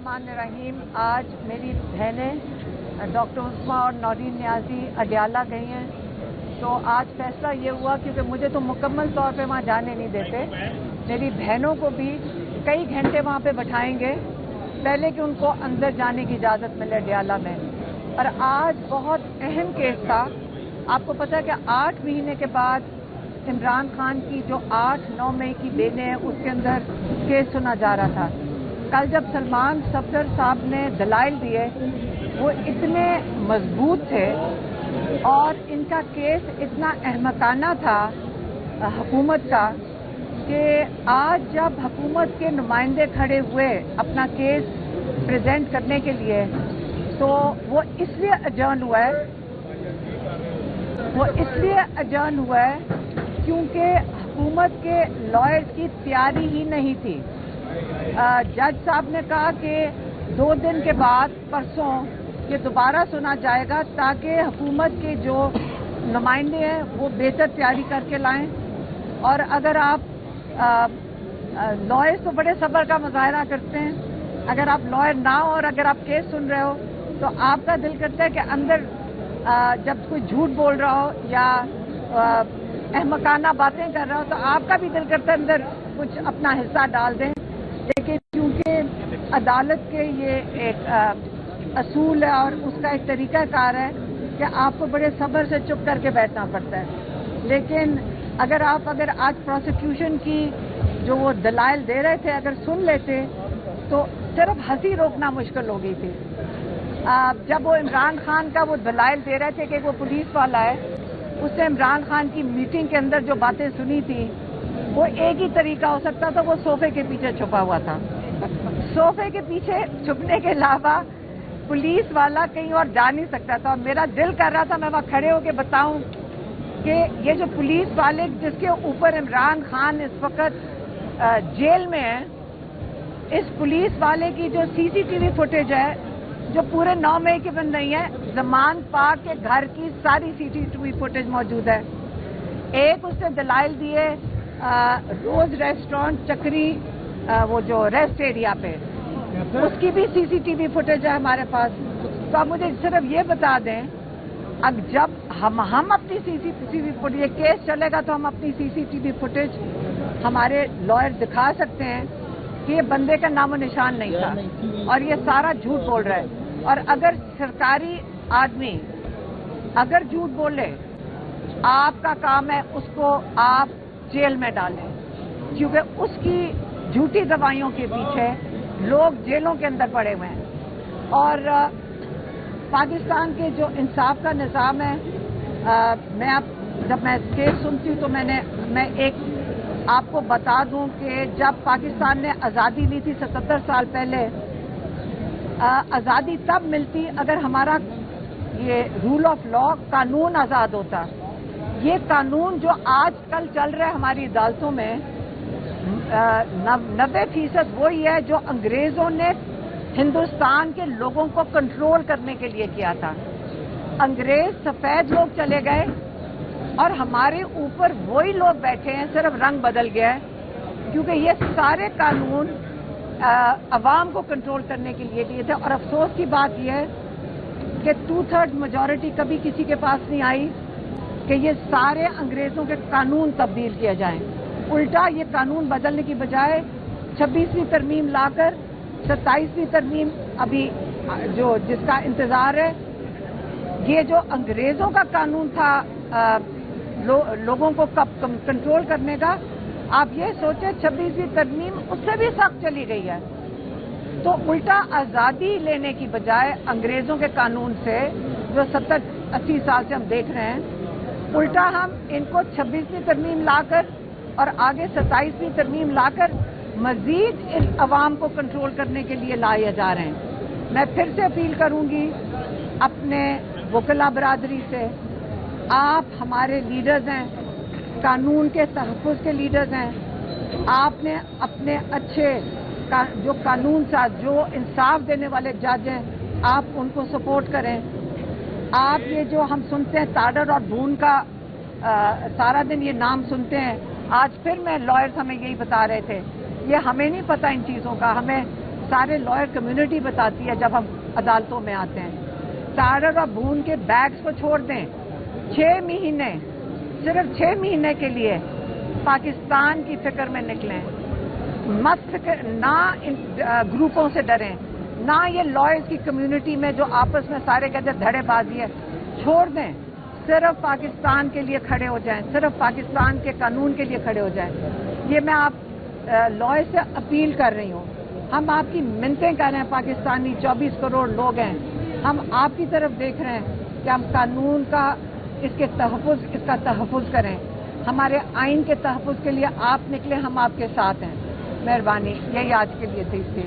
बिस्मिल्लाहिर्रहमानिर्रहीम। आज मेरी बहनें डॉक्टर उस्मा और नौरीन नियाजी अडियाला गई हैं, तो आज फैसला ये हुआ क्योंकि मुझे तो मुकम्मल तौर पे वहाँ जाने नहीं देते, मेरी बहनों को भी कई घंटे वहाँ पे बैठाएंगे पहले कि उनको अंदर जाने की इजाज़त मिले अडियाला में। और आज बहुत अहम केस था। आपको पता है कि 8 महीने के बाद इमरान खान की जो 8-9 मई की बेने है उसके अंदर केस सुना जा रहा था। कल जब सलमान सफदर साहब ने दलाइल दिए वो इतने मजबूत थे और इनका केस इतना अहमकाना था हुकूमत का कि आज जब हुकूमत के नुमाइंदे खड़े हुए अपना केस प्रेजेंट करने के लिए तो वो इसलिए अजर्न हुआ है क्योंकि हुकूमत के लॉयर्स की तैयारी ही नहीं थी। जज साहब ने कहा कि 2 दिन के बाद परसों ये दोबारा सुना जाएगा ताकि हुकूमत के जो नुमाइंदे हैं वो बेहतर तैयारी करके लाएं। और अगर आप लॉयर्स तो बड़े सब्र का मुजाहरा करते हैं, अगर आप लॉयर ना हो और अगर आप केस सुन रहे हो तो आपका दिल करता है कि अंदर जब कोई झूठ बोल रहा हो या अहमकाना बातें कर रहा हो तो आपका भी दिल करता है अंदर कुछ अपना हिस्सा डाल दें। लेकिन क्योंकि अदालत के ये एक असूल है और उसका एक तरीकाकार है कि आपको बड़े सब्र से चुप करके बैठना पड़ता है। लेकिन अगर आज प्रोसिक्यूशन की जो वो दलाइल दे रहे थे अगर सुन लेते तो सिर्फ हंसी रोकना मुश्किल हो गई थी। जब वो इमरान खान का वो दलाइल दे रहे थे कि वो पुलिस वाला है, उसने इमरान खान की मीटिंग के अंदर जो बातें सुनी थी वो एक ही तरीका हो सकता था, वो सोफे के पीछे छुपा हुआ था। सोफे के पीछे छुपने के अलावा पुलिस वाला कहीं और जा नहीं सकता था। और मेरा दिल कर रहा था मैं वहाँ खड़े होकर बताऊं कि ये जो पुलिस वाले जिसके ऊपर इमरान खान इस वक्त जेल में है, इस पुलिस वाले की जो सीसीटीवी फुटेज है जो पूरे 9 मई की बन रही है, जमान पाक के घर की सारी सीसीटीवी फुटेज मौजूद है। एक उसने दलाइल दिए रोज रेस्टोरेंट चक्री वो जो रेस्ट एरिया पे, उसकी भी सीसीटीवी फुटेज है हमारे पास। तो आप मुझे सिर्फ ये बता दें, अब जब हम अपनी सीसीटीवी फुटेज, ये केस चलेगा तो हम अपनी सीसीटीवी फुटेज हमारे लॉयर दिखा सकते हैं कि ये बंदे का नामो निशान नहीं था और ये सारा झूठ बोल रहा है। और अगर सरकारी आदमी अगर झूठ बोले, आपका काम है उसको आप जेल में डालें, क्योंकि उसकी झूठी दवाइयों के पीछे लोग जेलों के अंदर पड़े हुए हैं। और पाकिस्तान के जो इंसाफ का निज़ाम है, जब मैं केस सुनती हूँ तो मैं एक आपको बता दूं कि जब पाकिस्तान ने आज़ादी ली थी 77 साल पहले, आज़ादी तब मिलती अगर हमारा ये रूल ऑफ लॉ कानून आज़ाद होता। ये कानून जो आज कल चल रहा है हमारी अदालतों में 90% वही है जो अंग्रेजों ने हिंदुस्तान के लोगों को कंट्रोल करने के लिए किया था। अंग्रेज सफेद लोग चले गए और हमारे ऊपर वही लोग बैठे हैं, सिर्फ रंग बदल गया है, क्योंकि ये सारे कानून अवाम को कंट्रोल करने के लिए दिए थे। और अफसोस की बात यह है कि 2/3 मेजॉरिटी कभी किसी के पास नहीं आई कि ये सारे अंग्रेजों के कानून तब्दील किए जाएं। उल्टा ये कानून बदलने की बजाय 26वीं तरमीम लाकर 27वीं तरमीम अभी जो जिसका इंतजार है, ये जो अंग्रेजों का कानून था लोगों को कंट्रोल करने का, आप ये सोचे 26वीं तरमीम उससे भी सख्त चली गई है। तो उल्टा आज़ादी लेने की बजाय अंग्रेजों के कानून से जो 70-80 साल से हम देख रहे हैं, उल्टा हम इनको 26वीं तरमीम लाकर और आगे 27वीं तरमीम लाकर मजीद इन अवाम को कंट्रोल करने के लिए लाए जा रहे हैं। मैं फिर से अपील करूंगी अपने वकला बरादरी से, आप हमारे लीडर्स हैं, कानून के तहफ़्फ़ुज़ के लीडर्स हैं, आपने अपने अच्छे जो कानून साथ जो इंसाफ देने वाले जज हैं आप उनको सपोर्ट करें। आप ये जो हम सुनते हैं ताडर और भून का सारा दिन ये नाम सुनते हैं, आज फिर मैं लॉयर्स हमें यही बता रहे थे, ये हमें नहीं पता इन चीज़ों का, हमें सारे लॉयर कम्युनिटी बताती है जब हम अदालतों में आते हैं। टाडर और भून के बैग्स को छोड़ दें, 6 महीने, सिर्फ 6 महीने के लिए पाकिस्तान की फिक्र में निकलें। मत फिक्र, ना इन ग्रुपों से डरें, ना ये लॉयर्स की कम्युनिटी में जो आपस में सारे कहते धड़ेबाजी है, छोड़ दें। सिर्फ पाकिस्तान के लिए खड़े हो जाएं, सिर्फ पाकिस्तान के कानून के लिए खड़े हो जाएं। ये मैं आप लॉयर से अपील कर रही हूँ। हम आपकी मिन्नतें कर रहे हैं, पाकिस्तानी 24 करोड़ लोग हैं, हम आपकी तरफ देख रहे हैं कि हम कानून का इसका तहफ़्फ़ुज़ करें। हमारे आइन के तहफ़्फ़ुज़ के लिए आप निकले, हम आपके साथ हैं। मेहरबानी, यही आज के लिए थी।